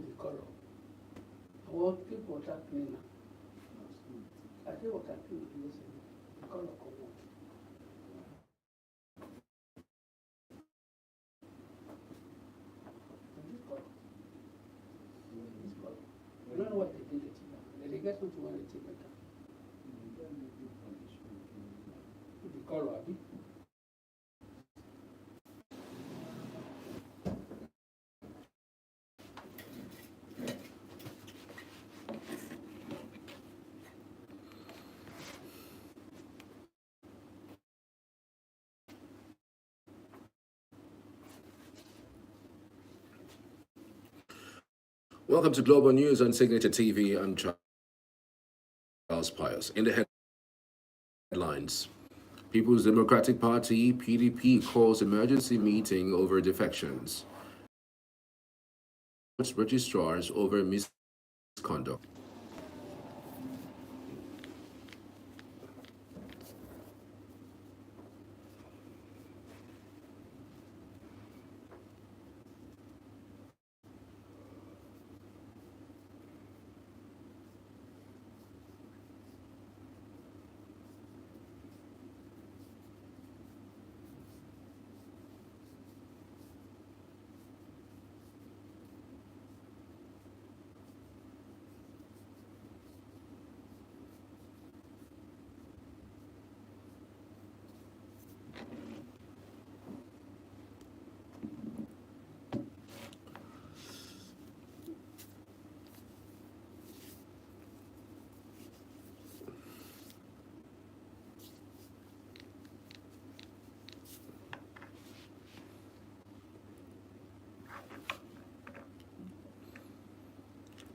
the color. Àwọn people water cleaner. I think water cleaner is the color common. I don't know what they did it. They get what you want to take better. The color, Abi. Welcome to Global News on Signature TV. I'm Charles Pius. In the headlines, People's Democratic Party, PDP, calls emergency meeting over defections. Registrars over misconduct.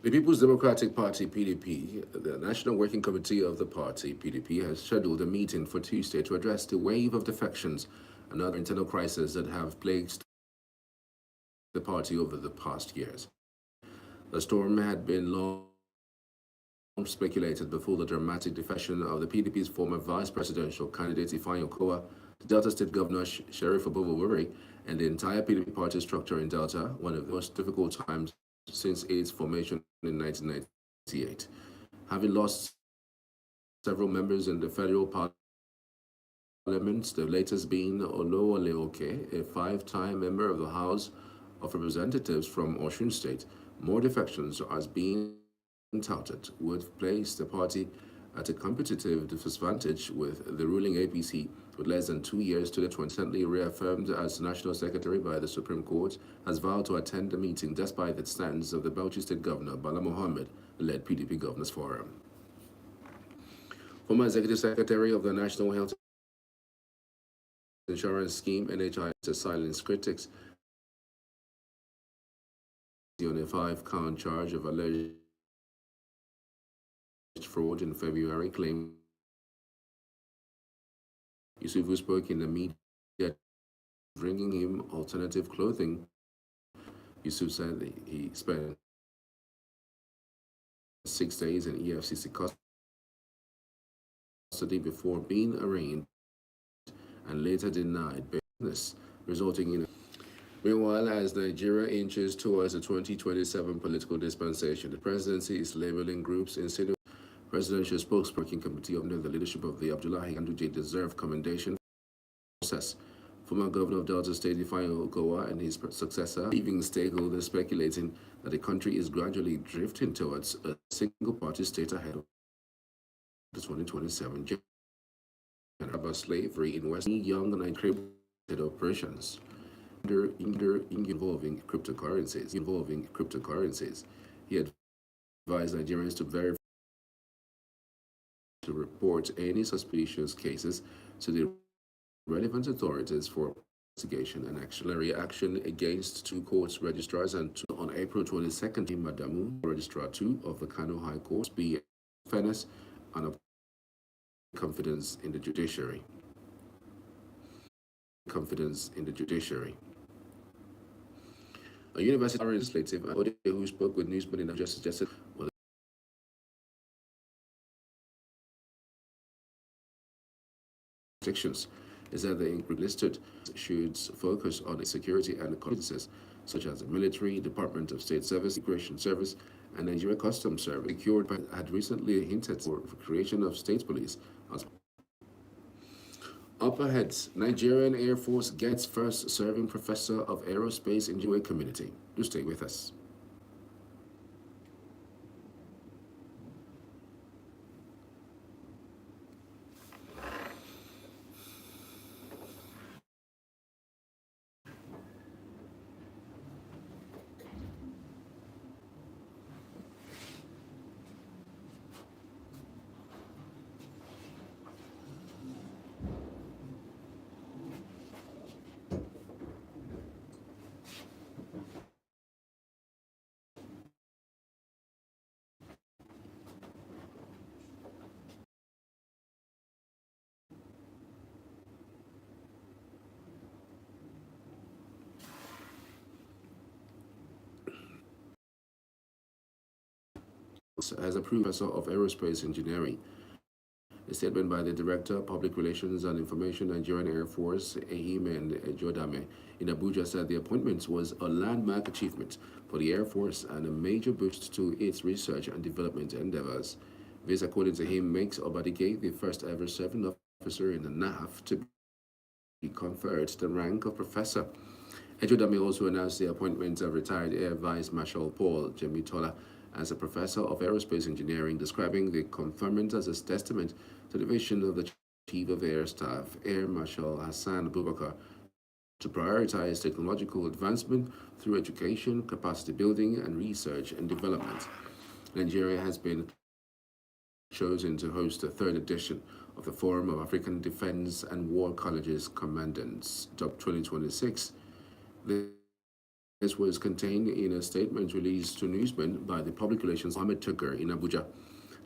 The People's Democratic Party, PDP, the National Working Committee of the party, PDP, has scheduled a meeting for Tuesday to address the wave of defections and other internal crises that have plagued the party over the past years. The storm had been long speculated before the dramatic defection of the PDP's former vice presidential candidate, Ifeanyi Okowa, the Delta State Governor, Sheriff Abubakar, and the entire PDP party structure in Delta, one of the most difficult times since its formation in 1998. Having lost several members in the federal parliament, the latest being Olo Aleoke, a five-time member of the House of Representatives from Osun State, more defections as being touted would place the party at a competitive disadvantage with the ruling APC, with less than 2 years to the 20th, reaffirmed as National Secretary by the Supreme Court, has vowed to attend the meeting despite the stance of the Bauchi State Governor, Bala Mohammed-led PDP Governors Forum. Former Executive Secretary of the National Health Insurance Scheme, NHI, to silence critics on a 5-count charge of alleged fraud in February, claimed Yusuf, who spoke in the media, bringing him alternative clothing. Yusuf said that he spent 6 days in EFCC custody before being arraigned and later denied business, resulting in. Meanwhile, as Nigeria inches towards the 2027 political dispensation, the presidency is labeling groups insinuating presidential spokesperson committee under the leadership of the Abdullahi Ganduje deserve commendation process. Former Governor of Delta State, Ifeanyi Okowa, and his successor, leaving stakeholders speculating that the country is gradually drifting towards a single-party state ahead of the 2027 about slavery in West young and encrypted operations involving cryptocurrencies. He advised Nigerians to verify to report any suspicious cases to the relevant authorities for investigation and actionary action against 2 courts registrars, and on April 22nd, Madamu, Registrar 2 of the Kano High Court, be fairness and confidence in the judiciary. A university legislative who spoke with Newsman just suggested restrictions is that the listed should focus on security and competences such as the military, Department of State Service, Immigration Service, and Nigeria Customs Service. Secured had recently hinted for the creation of state police. Up ahead, Nigerian Air Force gets first serving professor of aerospace engineering community. Do stay with us. As a professor of aerospace engineering. A statement by the Director of Public Relations and Information, Nigerian Air Force, Ehimen Jodame, in Abuja said the appointment was a landmark achievement for the Air Force and a major boost to its research and development endeavors. This, according to him, makes Obadike the first ever serving officer in the NAF to be conferred the rank of professor. Ejodame also announced the appointment of retired Air Vice Marshal Paul Jemitola as a professor of aerospace engineering, describing the conferment as a testament to the vision of the Chief of Air Staff, Air Marshal Hassan Abubakar, to prioritize technological advancement through education, capacity building, and research and development. Nigeria has been chosen to host the third edition of the Forum of African Defense and War Colleges Commandants, DOC 2026. This was contained in a statement released to newsmen by the Public Relations Ahmed Tukur in Abuja.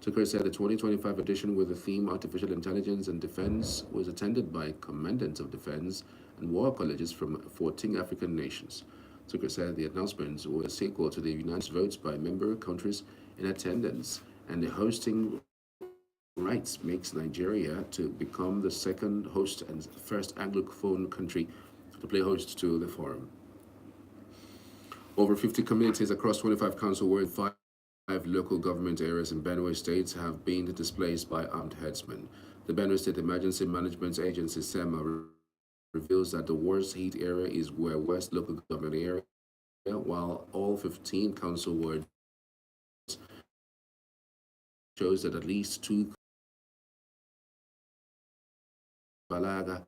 Tukur said the 2025 edition with the theme Artificial Intelligence and Defense was attended by commandants of defense and war colleges from 14 African nations. Tukur said the announcement was a sequel to the unanimous votes by member countries in attendance, and the hosting rights makes Nigeria to become the second host and first Anglophone country to play host to the forum. Over 50 communities across 25 council wards, 5 local government areas in Benue State have been displaced by armed herdsmen. The Benue State Emergency Management Agency, SEMA, reveals that the worst hit area is where West Local Government Area, while all 15 council wards shows that at least 2 Balaga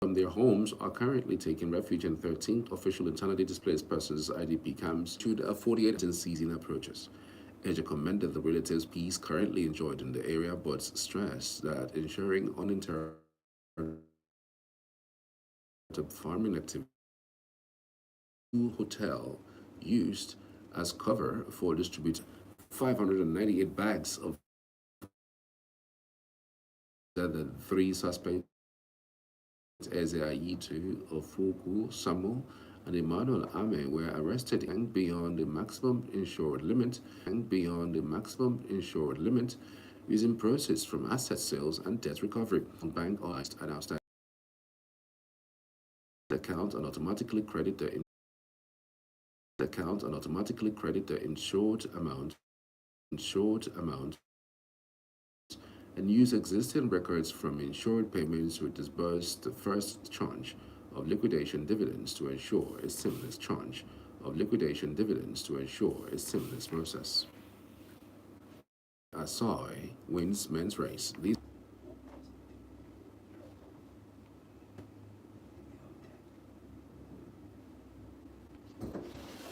from their homes are currently taking refuge in 13 official internally displaced persons IDP camps to the 48 season approaches. Eja commended the relatives' peace currently enjoyed in the area, but stressed that ensuring uninterrupted farming activity hotel used as cover for distributing 598 bags of the 3 suspects Ezeayitu, Ofuku, Samuel, and Emmanuel Ame were arrested and beyond the maximum insured limit using proceeds from asset sales and debt recovery on bank and outstanding account and automatically credit the insured amount and use existing records from insured payments to disburse the first tranche of liquidation dividends to ensure a seamless process. Asai wins men's race.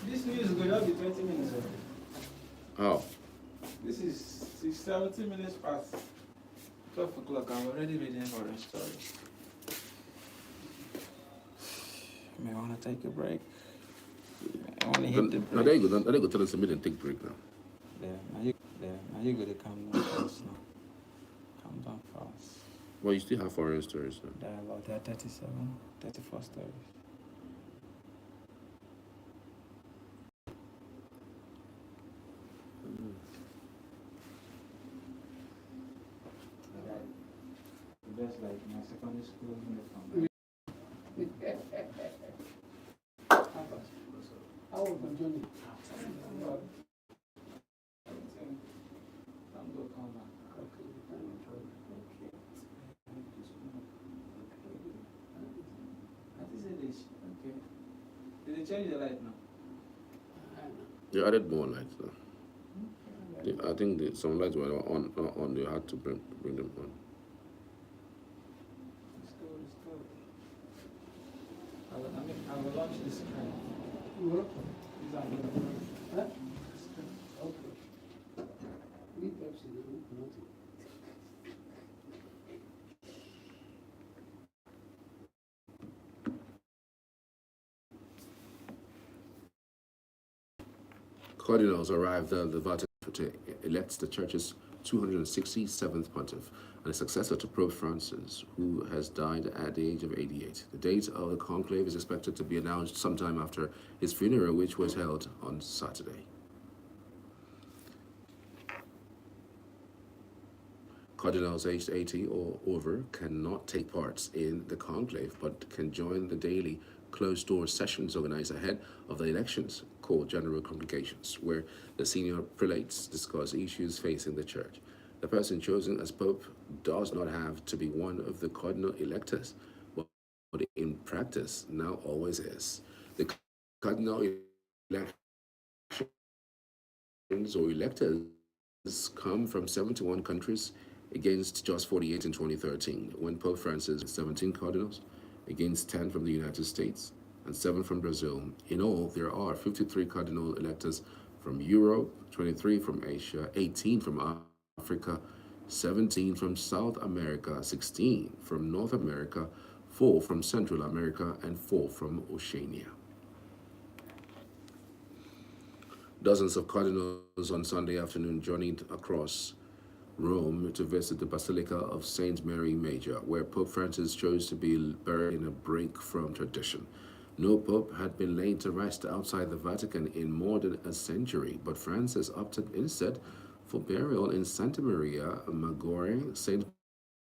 This news is going to be 20 minutes. Oh. This is 70 minutes past 12 o'clock. I'm already waiting for a story. May I want to take a break? I want to hit the break. Now, there you go. Tell us a minute and take a break now. Now you got to calm down fast now. Calm down fast. Well, you still have foreign stories now. There are about 37, 34 stories. dress like my secondary school uniform. How old was Johnny? I'm going to come back. Okay. Did they change the light now? They added more lights though. I think some lights were on. They had to bring them on. It's good. I will launch this kind. What? These are good. Huh? Okay. Leave Pepsi, nothing. Cardinals arrived at the Vatican to elect the Church's 267th pontiff and a successor to Pope Francis, who has died at the age of 88. The date of the conclave is expected to be announced sometime after his funeral, which was held on Saturday. Cardinals aged 80 or over cannot take part in the conclave, but can join the daily closed-door sessions organized ahead of the elections, called General Congregations, where the senior prelates discuss issues facing the Church. The person chosen as Pope does not have to be one of the cardinal electors, but in practice now always is. The cardinal elections or electors come from 71 countries against just 48 in 2013, when Pope Francis had 17 cardinals against 10 from the United States and 7 from Brazil. In all, there are 53 cardinal electors from Europe, 23 from Asia, 18 from Africa, 17 from South America, 16 from North America, 4 from Central America, and 4 from Oceania. Dozens of cardinals on Sunday afternoon journeyed across Rome to visit the Basilica of Saint Mary Major, where Pope Francis chose to be buried in a break from tradition. No pope had been laid to rest outside the Vatican in more than a century, but Francis opted instead for burial in Santa Maria Maggiore, Saint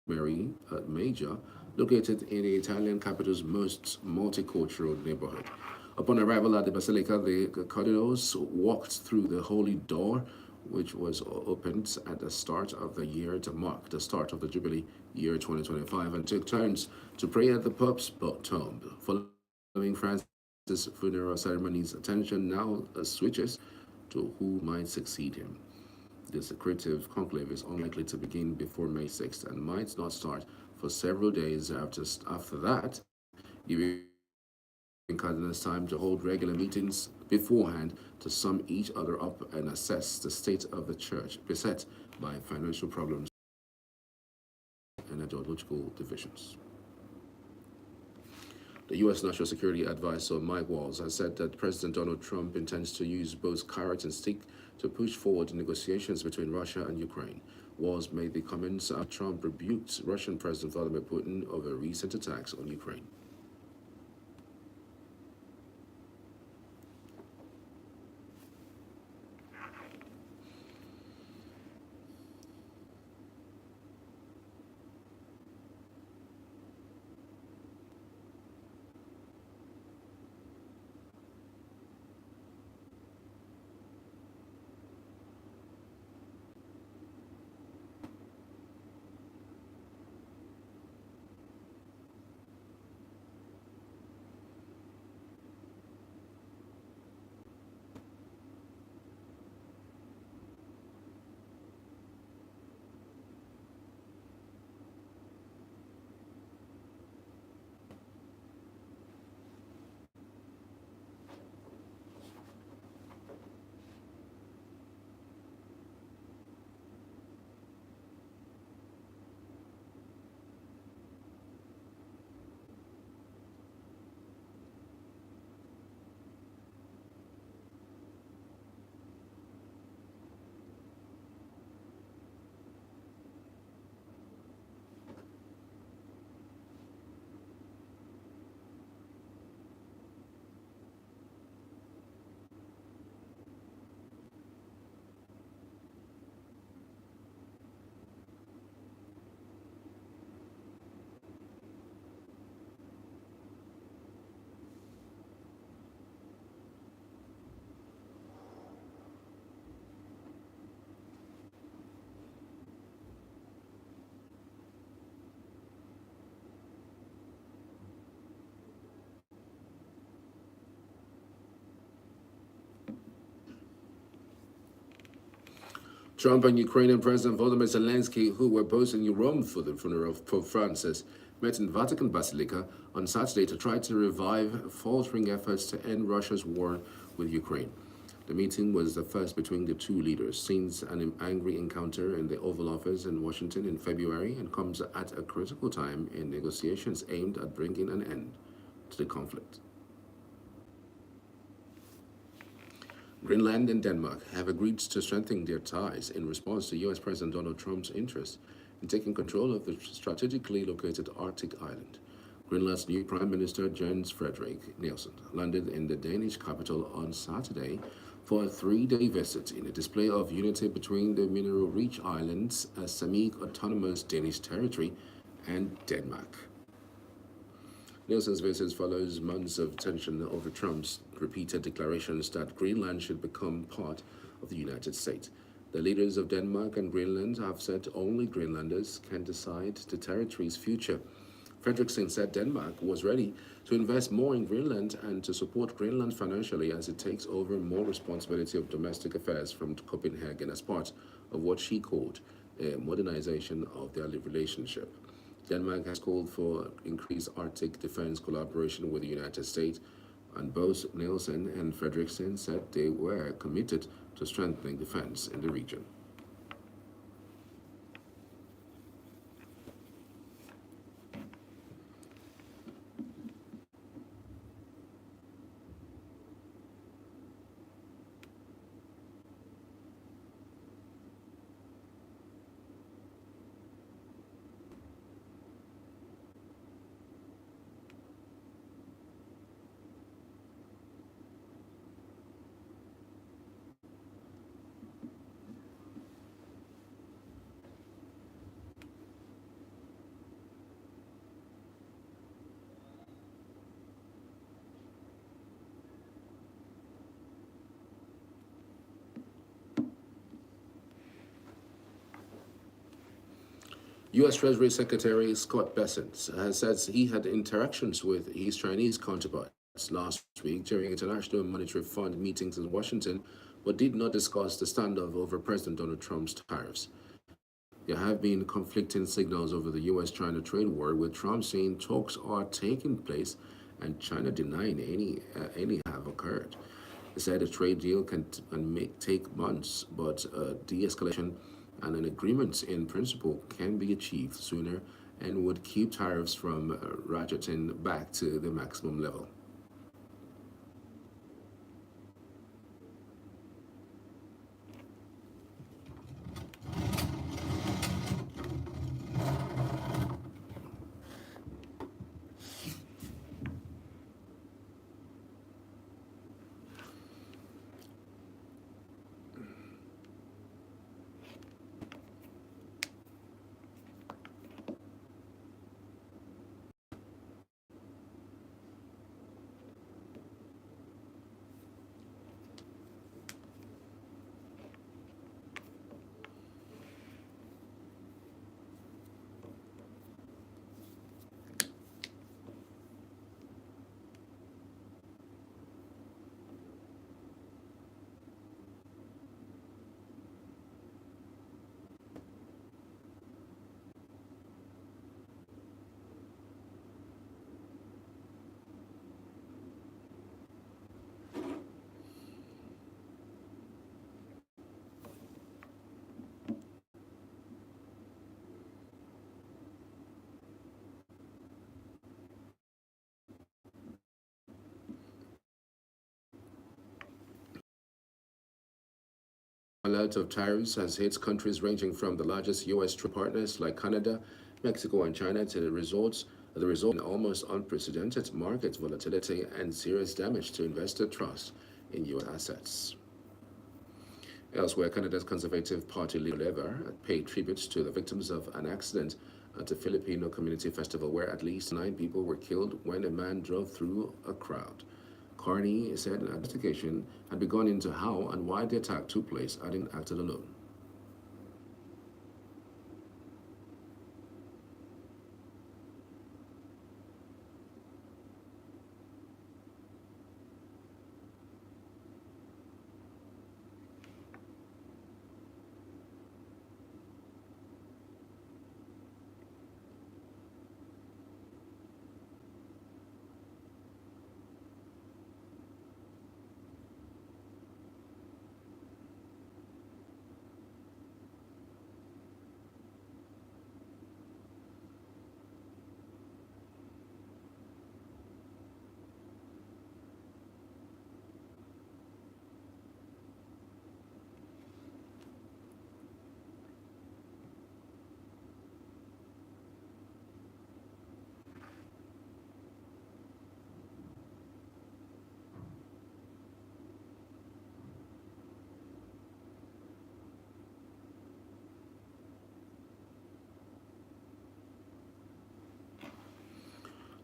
Mary Major, located in the Italian capital's most multicultural neighborhood. Upon arrival at the Basilica, the cardinals walked through the Holy Door, which was opened at the start of the year to mark the start of the Jubilee year 2025, and took turns to pray at the Pope's tomb. Following Francis' funeral ceremonies, attention now switches to who might succeed him. The secretive conclave is unlikely to begin before May 6th and might not start for several days after that, giving cardinals time to hold regular meetings beforehand to sum each other up and assess the state of the Church, beset by financial problems and ideological divisions. The U.S. National Security Advisor Mike Waltz has said that President Donald Trump intends to use both carrot and stick to push forward negotiations between Russia and Ukraine. Waltz made the comments after Trump rebuked Russian President Vladimir Putin over recent attacks on Ukraine. Trump and Ukrainian President Volodymyr Zelensky, who were both in Rome for the funeral of Pope Francis, met in Vatican Basilica on Saturday to try to revive faltering efforts to end Russia's war with Ukraine. The meeting was the first between the two leaders since an angry encounter in the Oval Office in Washington in February, and comes at a critical time in negotiations aimed at bringing an end to the conflict. Greenland and Denmark have agreed to strengthen their ties in response to U.S. President Donald Trump's interest in taking control of the strategically located Arctic island. Greenland's new Prime Minister, Jens Frederik Nielsen, landed in the Danish capital on Saturday for a 3-day visit in a display of unity between the mineral-rich islands, a semi-autonomous Danish territory, and Denmark. Nielsen's visit follows months of tension over Trump's repeated declarations that Greenland should become part of the United States. The leaders of Denmark and Greenland have said only Greenlanders can decide the territory's future. Frederiksen said Denmark was ready to invest more in Greenland and to support Greenland financially as it takes over more responsibility of domestic affairs from Copenhagen as part of what she called a modernization of their relationship. Denmark has called for increased Arctic defense collaboration with the United States, and both Nielsen and Frederiksen said they were committed to strengthening defense in the region. U.S. Treasury Secretary Scott Bessent has said he had interactions with his Chinese counterparts last week during International Monetary Fund meetings in Washington, but did not discuss the standoff over President Donald Trump's tariffs. There have been conflicting signals over the U.S.-China trade war, with Trump saying talks are taking place and China denying any have occurred. He said a trade deal can take months, but de-escalation and an agreement in principle can be achieved sooner and would keep tariffs from ratcheting back to the maximum level. Alert of tariffs has hit countries ranging from the largest U.S. trade partners like Canada, Mexico, and China to the result in almost unprecedented market volatility and serious damage to investor trust in U.S. assets. Elsewhere, Canada's Conservative Party leader paid tribute to the victims of an accident at a Filipino community festival where at least 9 people were killed when a man drove through a crowd. Carney said an investigation had begun into how and why the attack took place, adding acted alone.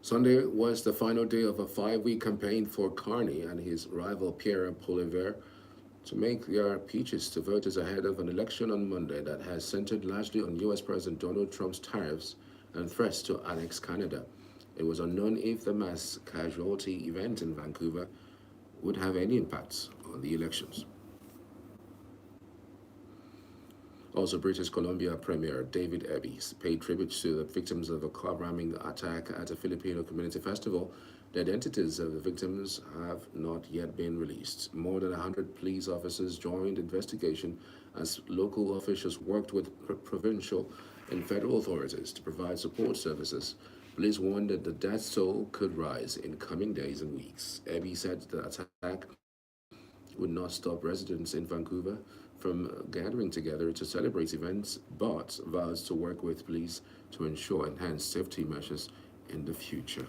Sunday was the final day of a 5-week campaign for Carney and his rival Pierre Poilievre to make their pitches to voters ahead of an election on Monday that has centered largely on U.S. President Donald Trump's tariffs and threats to annex Canada. It was unknown if the mass casualty event in Vancouver would have any impacts on the elections. Also, British Columbia Premier David Eby paid tribute to the victims of a car-ramming attack at a Filipino community festival. The identities of the victims have not yet been released. More than 100 police officers joined the investigation as local officials worked with provincial and federal authorities to provide support services. Police warned that the death toll could rise in coming days and weeks. Eby said the attack would not stop residents in Vancouver from gathering together to celebrate events, but vows to work with police to ensure enhanced safety measures in the future.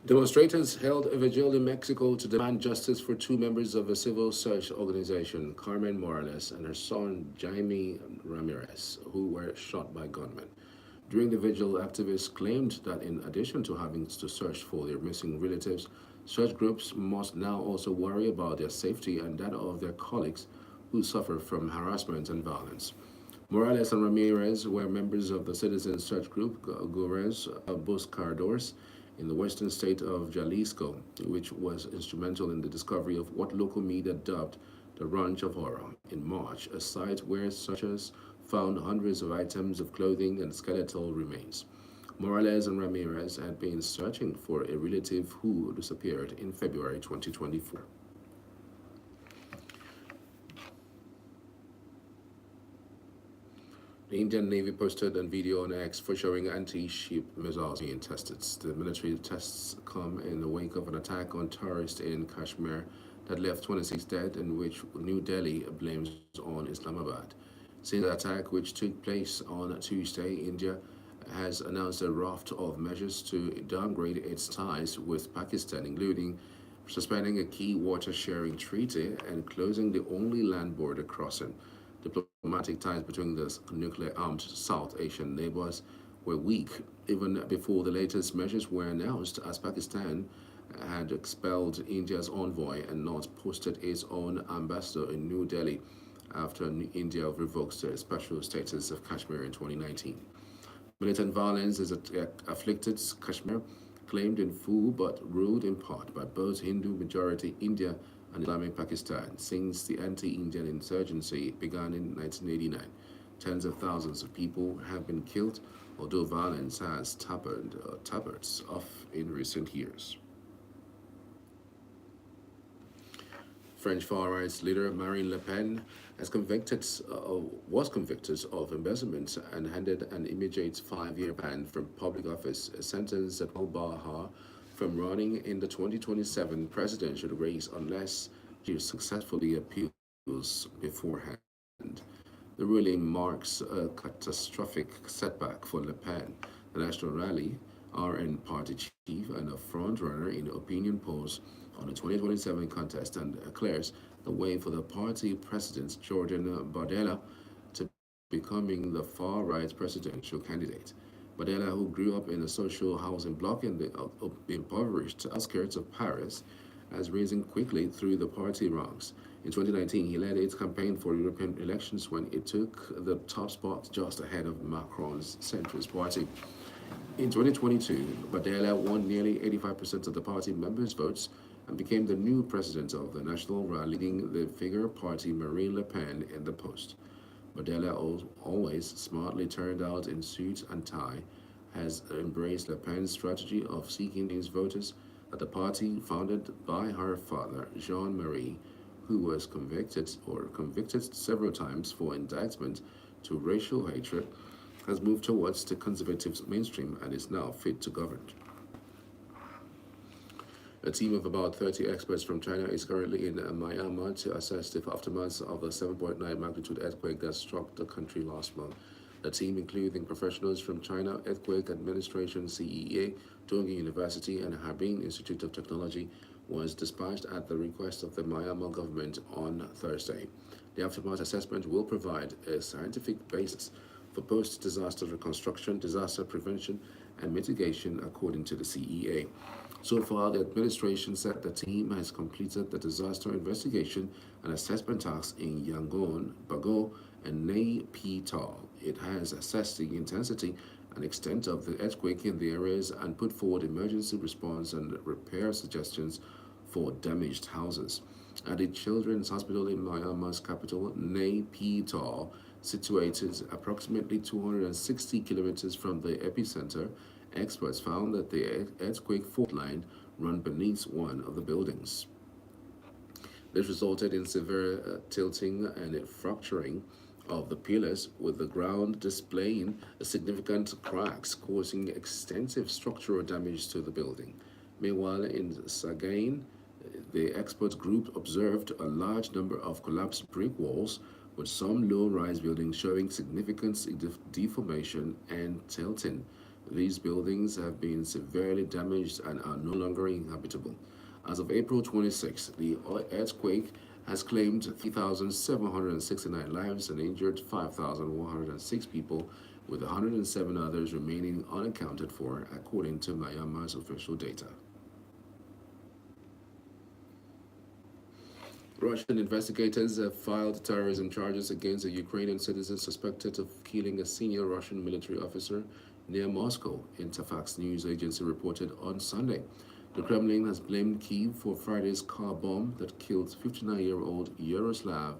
Demonstrators held a vigil in Mexico to demand justice for two members of a civil search organization, Carmen Morales and her son, Jaime Ramirez, who were shot by gunmen. During the vigil, activists claimed that in addition to having to search for their missing relatives, such groups must now also worry about their safety and that of their colleagues who suffer from harassment and violence. Morales and Ramirez were members of the citizen search group Gures Buscadores in the western state of Jalisco, which was instrumental in the discovery of what local media dubbed the Ranch of Horror in March, a site where searchers found hundreds of items of clothing and skeletal remains. Morales and Ramirez had been searching for a relative who disappeared in February 2024. The Indian Navy posted a video on X for showing anti-ship missiles being tested. The military tests come in the wake of an attack on tourists in Kashmir that left 26 dead and which New Delhi blames on Islamabad. Since the attack, which took place on Tuesday, India has announced a raft of measures to downgrade its ties with Pakistan, including suspending a key water-sharing treaty and closing the only land border crossing. Diplomatic ties between the nuclear-armed South Asian neighbors were weak even before the latest measures were announced, as Pakistan had expelled India's envoy and not posted its own ambassador in New Delhi after India revoked the special status of Kashmir in 2019. Militant violence has afflicted Kashmir, claimed in full but ruled in part by both Hindu-majority India and Islamic Pakistan since the anti-Indian insurgency began in 1989. Tens of thousands of people have been killed, although violence has tapered off in recent years. French far-right leader Marine Le Pen was convicted of embezzlement and handed an immediate 5-year ban from public office, a sentence that will bar her from running in the 2027 presidential race unless she successfully appeals beforehand. The ruling marks a catastrophic setback for Le Pen, the National Rally, RN party chief and a front-runner in opinion polls on the 2027 contest, and clears the way for the party president Jordan Bardella to becoming the far-right presidential candidate. Bardella, who grew up in a social housing block in the impoverished outskirts of Paris, has risen quickly through the party ranks. In 2019, he led its campaign for European elections when it took the top spot just ahead of Macron's centrist party. In 2022, Bardella won nearly 85% of the party members' votes and became the new president of the National Rally, leading the figure party Marine Le Pen in the post. Bardella, always smartly turned out in suit and tie, has embraced Le Pen's strategy of seeking these voters at the party founded by her father, Jean-Marie, who was convicted several times for indictment to racial hatred, has moved towards the conservative mainstream and is now fit to govern. A team of about 30 experts from China is currently in Myanmar to assess the aftermath of the 7.9 magnitude earthquake that struck the country last month. The team, including professionals from China Earthquake Administration (CEA), Tongji University, and Harbin Institute of Technology, was dispatched at the request of the Myanmar government on Thursday. The aftermath assessment will provide a scientific basis for post-disaster reconstruction, disaster prevention, and mitigation, according to the CEA. So far, the administration said the team has completed the disaster investigation and assessment tasks in Yangon, Bago, and Nay Pyi Taw. It has assessed the intensity and extent of the earthquake in the areas and put forward emergency response and repair suggestions for damaged houses. At the Children's Hospital in Myanmar's capital, Nay Pyi Taw, situated approximately 260 kilometers from the epicenter, experts found that the earthquake fault line ran beneath one of the buildings. This resulted in severe tilting and fracturing of the pillars, with the ground displaying significant cracks, causing extensive structural damage to the building. Meanwhile, in Sagaing, the expert group observed a large number of collapsed brick walls, with some low-rise buildings showing significant deformation and tilting. These buildings have been severely damaged and are no longer inhabitable. As of April 26, the earthquake has claimed 3,769 lives and injured 5,106 people, with 107 others remaining unaccounted for, according to Myanmar's official data. Russian investigators have filed terrorism charges against a Ukrainian citizen suspected of killing a senior Russian military officer near Moscow, Interfax news agency reported on Sunday. The Kremlin has blamed Kyiv for Friday's car bomb that killed 59-year-old Yaroslav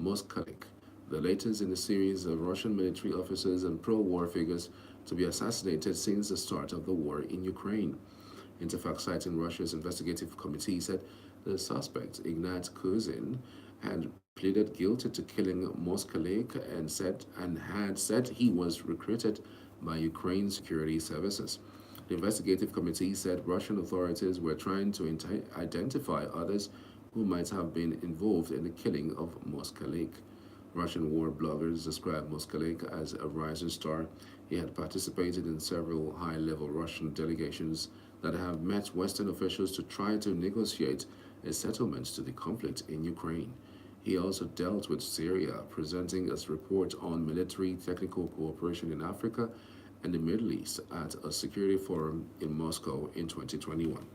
Moskalik, the latest in a series of Russian military officers and pro-war figures to be assassinated since the start of the war in Ukraine. Interfax, citing Russia's investigative committee, said the suspect, Ignat Kuzin, had pleaded guilty to killing Moskalik and had said he was recruited by Ukraine's security services. The investigative committee said Russian authorities were trying to identify others who might have been involved in the killing of Moskalik. Russian war bloggers described Moskalik as a rising star. He had participated in several high-level Russian delegations that have met Western officials to try to negotiate a settlement to the conflict in Ukraine. He also dealt with Syria, presenting a report on military technical cooperation in Africa and the Middle East at a security forum in Moscow in 2021.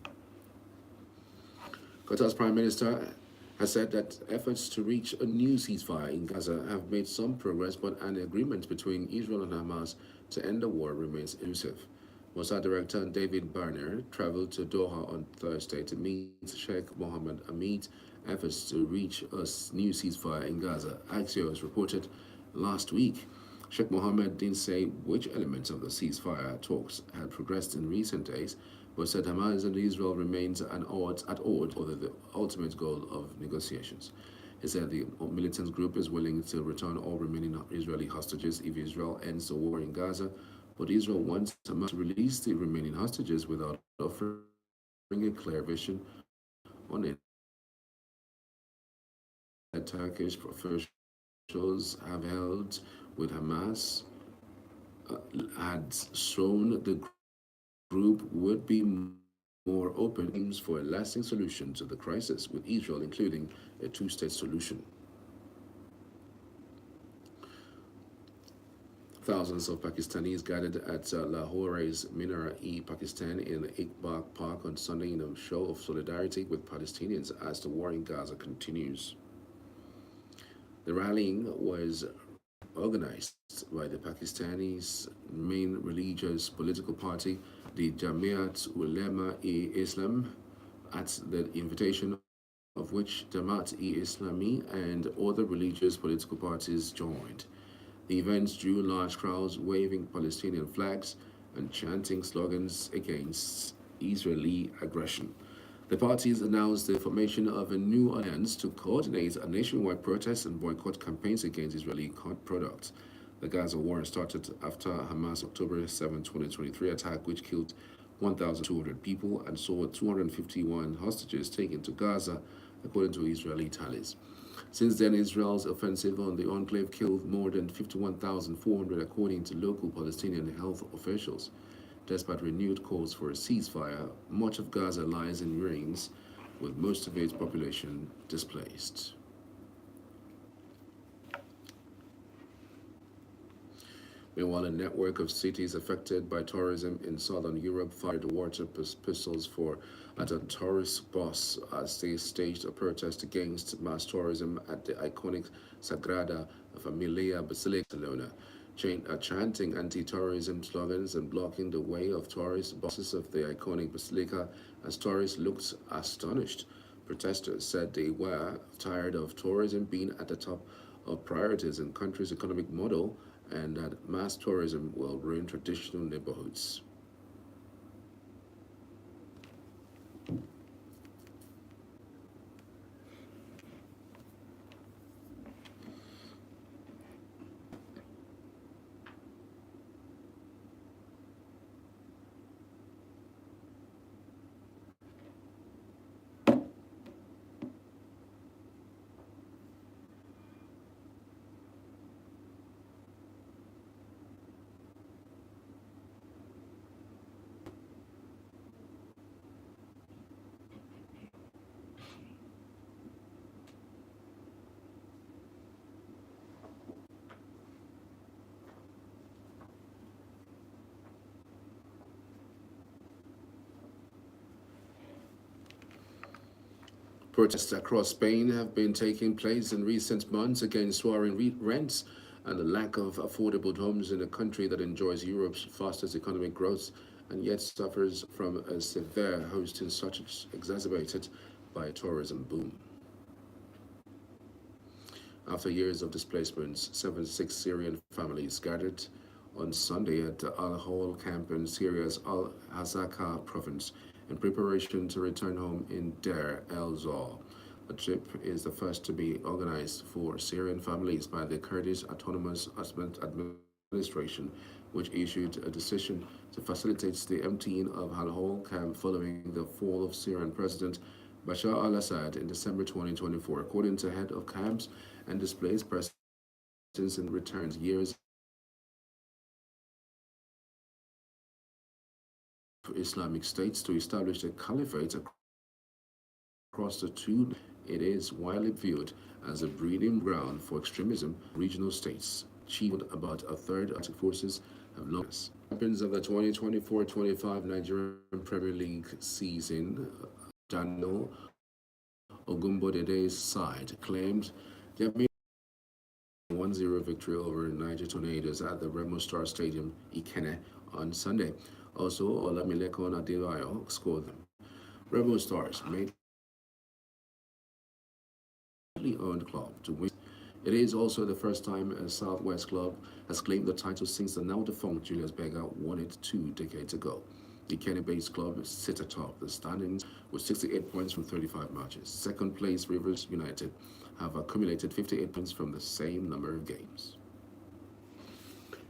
Qatar's Prime Minister has said that efforts to reach a new ceasefire in Gaza have made some progress, but an agreement between Israel and Hamas to end the war remains elusive. Mossad Director David Barner traveled to Doha on Thursday to meet Sheikh Mohammed Hamid efforts to reach a new ceasefire in Gaza. Axios reported last week. Sheikh Mohammed didn't say which elements of the ceasefire talks had progressed in recent days, but said Hamas and Israel remains at odds over the ultimate goal of negotiations. He said the militant group is willing to return all remaining Israeli hostages if Israel ends the war in Gaza, but Israel wants Hamas to release the remaining hostages without offering a clear vision on it. Turkish officials have held with Hamas had shown the group would be more open aims for a lasting solution to the crisis, with Israel including a two-state solution. Thousands of Pakistanis gathered at Lahore's Minar-e-Pakistan in Iqbal Park on Sunday in a show of solidarity with Palestinians as the war in Gaza continues. The rallying was organized by the Pakistanis' main religious political party, the Jamiat Ulema-e-Islam, at the invitation of which Jamaat-e-Islami and other religious political parties joined. The events drew large crowds waving Palestinian flags and chanting slogans against Israeli aggression. The parties announced the formation of a new alliance to coordinate a nationwide protest and boycott campaigns against Israeli products. The Gaza war started after Hamas' October 7, 2023 attack, which killed 1,200 people and saw 251 hostages taken to Gaza, according to Israeli tallies. Since then, Israel's offensive on the enclave killed more than 51,400, according to local Palestinian health officials. Despite renewed calls for a ceasefire, much of Gaza lies in ruins, with most of its population displaced. Meanwhile, a network of cities affected by tourism in southern Europe fired water pistols at a tourist bus as they staged a protest against mass tourism at the iconic Sagrada Familia Basilica in Barcelona, chanting anti-tourism slogans and blocking the way of tourist buses of the iconic basilica as tourists looked astonished. Protesters said they were tired of tourism being at the top of priorities in the country's economic model and that mass tourism will ruin traditional neighborhoods. Protests across Spain have been taking place in recent months against soaring rents and the lack of affordable homes in a country that enjoys Europe's fastest economic growth and yet suffers from a severe hosting shortage exacerbated by a tourism boom. After years of displacements, 76 Syrian families gathered on Sunday at the Al-Hol camp in Syria's Al-Hazaka province in preparation to return home in Deir el-Zor. The trip is the first to be organized for Syrian families by the Kurdish Autonomous Administration, which issued a decision to facilitate the emptying of Al-Hol camp following the fall of Syrian President Bashar al-Assad in December 2024, according to head of camps and displaced persons in returns years Islamic states to establish a caliphate across the two. It is widely viewed as a breeding ground for extremism. Regional states, chief about a third of forces have lost. Champions of the 2024-25 Nigerian Premier League season, Daniel Ogumbodede's side claimed their 1-0 victory over Niger Tornadoes at the Remo Star Stadium, Ikenne, on Sunday. Also, Olamilekon Adebayo scored them. Rebel Stars made owned club to win. It is also the first time a Southwest club has claimed the title since the now defunct Julius Berger won it 2 decades ago. The Kenny-based club sits atop the standings with 68 points from 35 matches. Second place Rivers United have accumulated 58 points from the same number of games.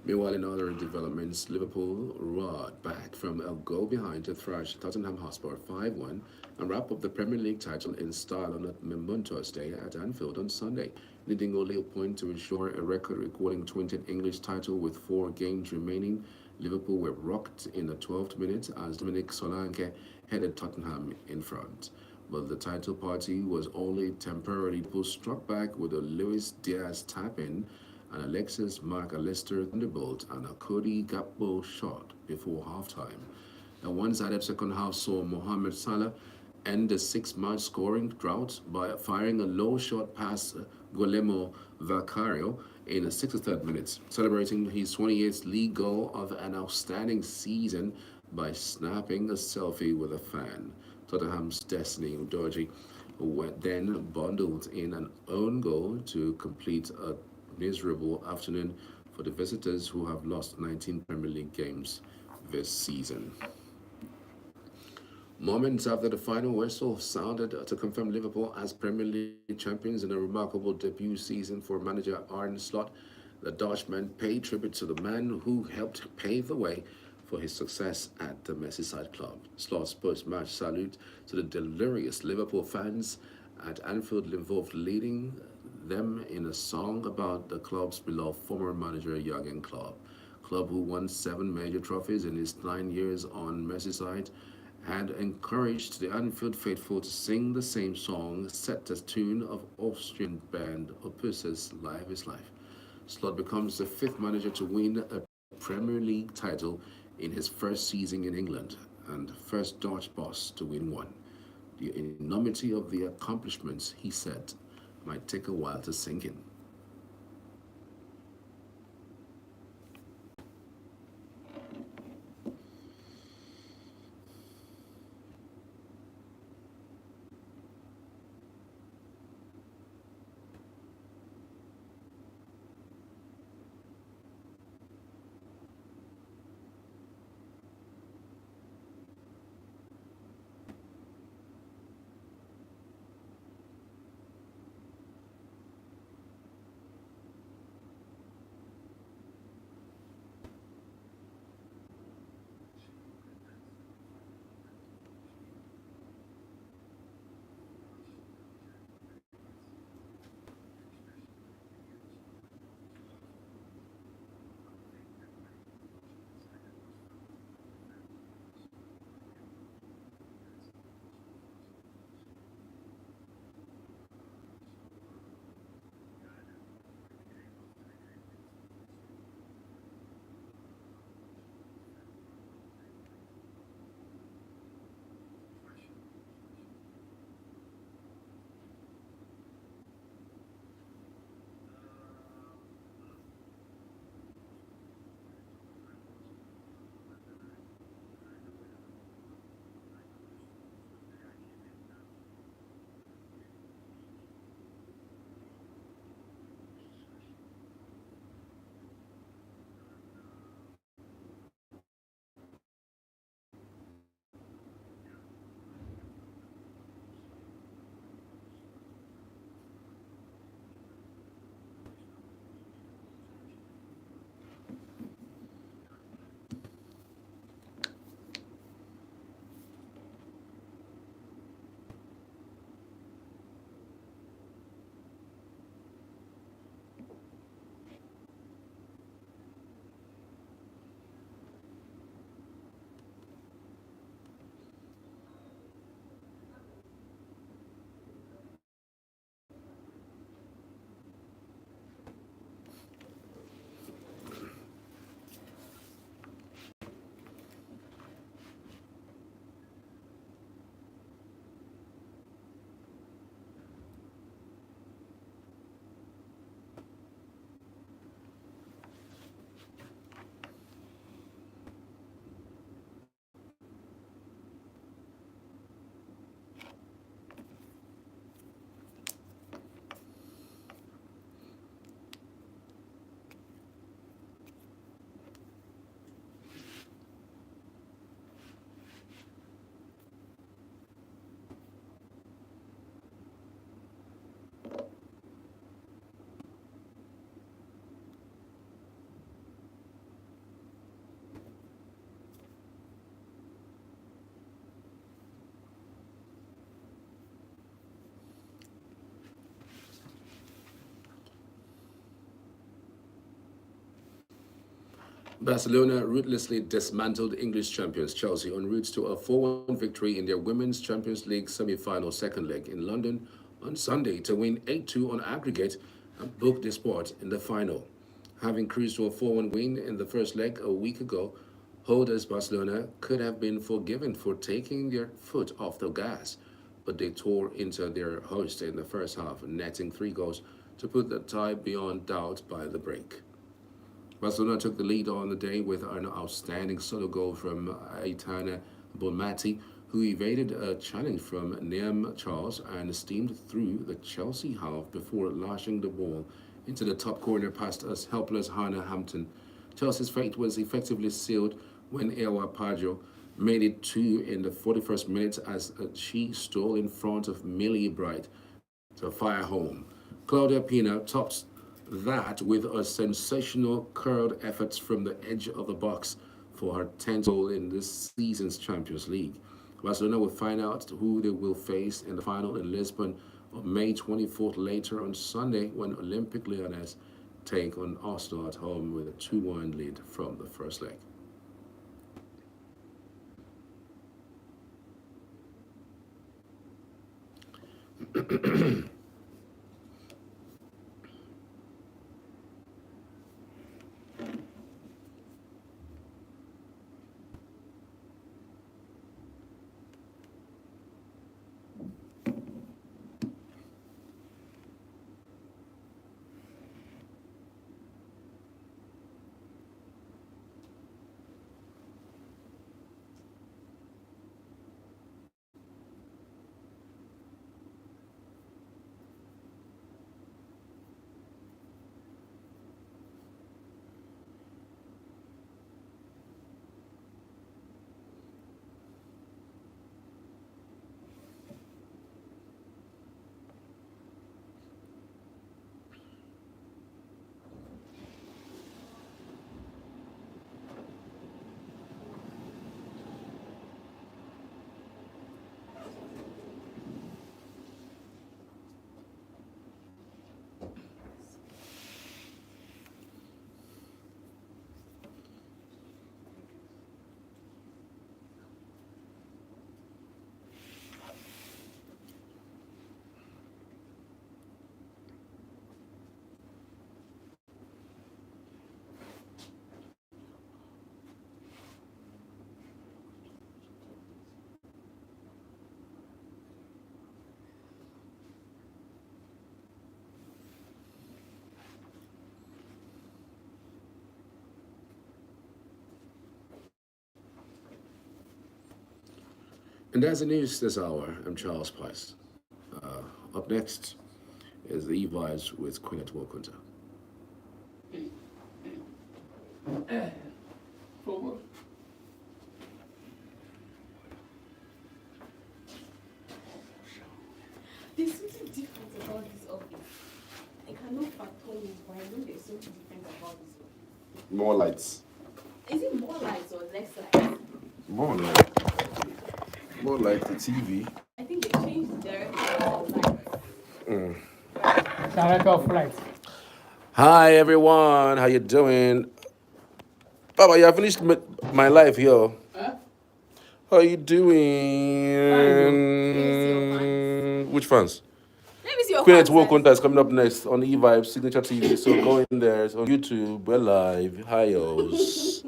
Meanwhile, in other developments, Liverpool roared back from a goal behind to thrash Tottenham Hotspur 5-1 and wrap up the Premier League title in style on a momentous day at Anfield on Sunday, needing only a point to ensure a record-recording 20th English title with 4 games remaining. Liverpool were rocked in the 12th minute as Dominic Solanke headed Tottenham in front. But the title party was only temporarily struck back with a Luis Diaz tap-in, an Alexis Mark Allister thunderbolt, and a Cody Gakpo shot before halftime. The one-sided second half saw Mohamed Salah end the 6-match scoring drought by firing a low shot past Guillermo Valcario in the 63rd minute, celebrating his 28th league goal of an outstanding season by snapping a selfie with a fan. Tottenham's Destiny Udogie then bundled in an own goal to complete a miserable afternoon for the visitors, who have lost 19 Premier League games this season. Moments after the final whistle sounded to confirm Liverpool as Premier League champions in a remarkable debut season for manager Arne Slot, the Dutchman paid tribute to the man who helped pave the way for his success at the Merseyside club. Slot's post-match salute to the delirious Liverpool fans at Anfield involved leading them in a song about the club's beloved former manager Jurgen Klopp. Klopp, who won 7 major trophies in his 9 years on Merseyside, had encouraged the Anfield faithful to sing the same song set to the tune of Austrian band Opus's Life is Life. Slot becomes the 5th manager to win a Premier League title in his first season in England and the first Dutch boss to win one. The enormity of the accomplishments, he said, might take a while to sink in. Barcelona ruthlessly dismantled English champions Chelsea en route to a 4-1 victory in their Women's Champions League semi-final second leg in London on Sunday to win 8-2 on aggregate and book the spot in the final. Having cruised to a 4-1 win in the first leg a week ago, holders Barcelona could have been forgiven for taking their foot off the gas, but they tore into their host in the first half, netting 3 goals to put the tie beyond doubt by the break. Barcelona took the lead on the day with an outstanding solo goal from Aitana Bonmati, who evaded a challenge from Niamh Charles and steamed through the Chelsea half before lashing the ball into the top corner past a helpless Hannah Hampton. Chelsea's fate was effectively sealed when Ewa Pajo made it 2 in the 41st minute as she stole in front of Millie Bright to fire home. Claudia Pina topped that with a sensational curled effort from the edge of the box for her 10th goal in this season's Champions League. Barcelona will find out who they will face in the final in Lisbon on May 24th later on Sunday when Olympic Lyonnais take on Arsenal at home with a 2-1 lead from the first leg. And that's the news this hour. I'm Charles Price. Up next is the E-Vibes with Queen Atwokunta. There's something different about this office. I cannot fathom it, but I know there's something different about this office. More lights. Is it more lights or less lights? More light. More like the TV. I think they changed the direction of lights. Director of flight. Hi everyone, how you doing? Papa, you finished my life here. Huh? How you doing? Which fans? Let me see your Queen fans. Atwokunta is coming up next on E-Vibes Signature TV. So go in there. It's on YouTube. We're live. Hi-yos.